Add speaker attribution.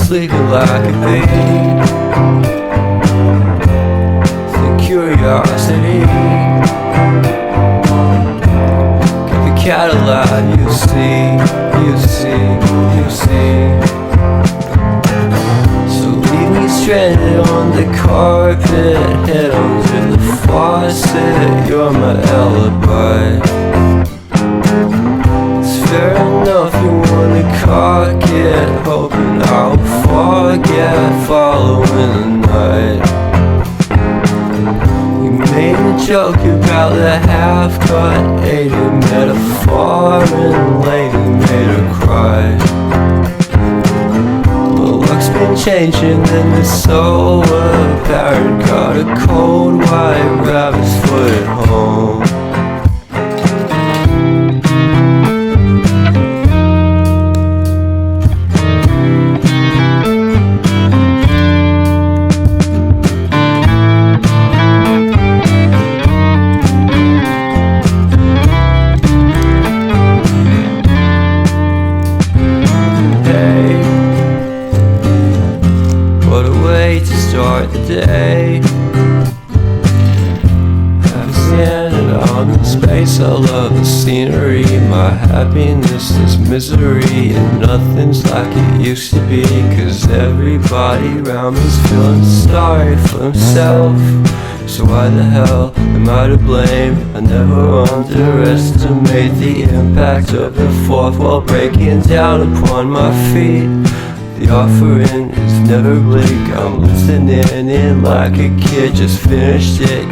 Speaker 1: sleeping like a bee. The curiosity keep the cat alive. You see, you see, you see. So leave me stranded on the carpet, head under the faucet. You're my alibi. It's fair enough you wanna cock it, hoping I'll forget following the night. You made a joke about the half-cut, ate a metaphor and later made her cry. Well, luck's been changing and it's so apparent. Got a cold white rabbit's foot at home. To start the day, I'm standing on in space. I love the scenery. My happiness is misery, and nothing's like it used to be. Cause everybody around me's feeling sorry for himself. So why the hell am I to blame? I never underestimate the impact of the fourth wall breaking down upon my feet. The offering is never bleak. I'm listening in like a kid, just finished it.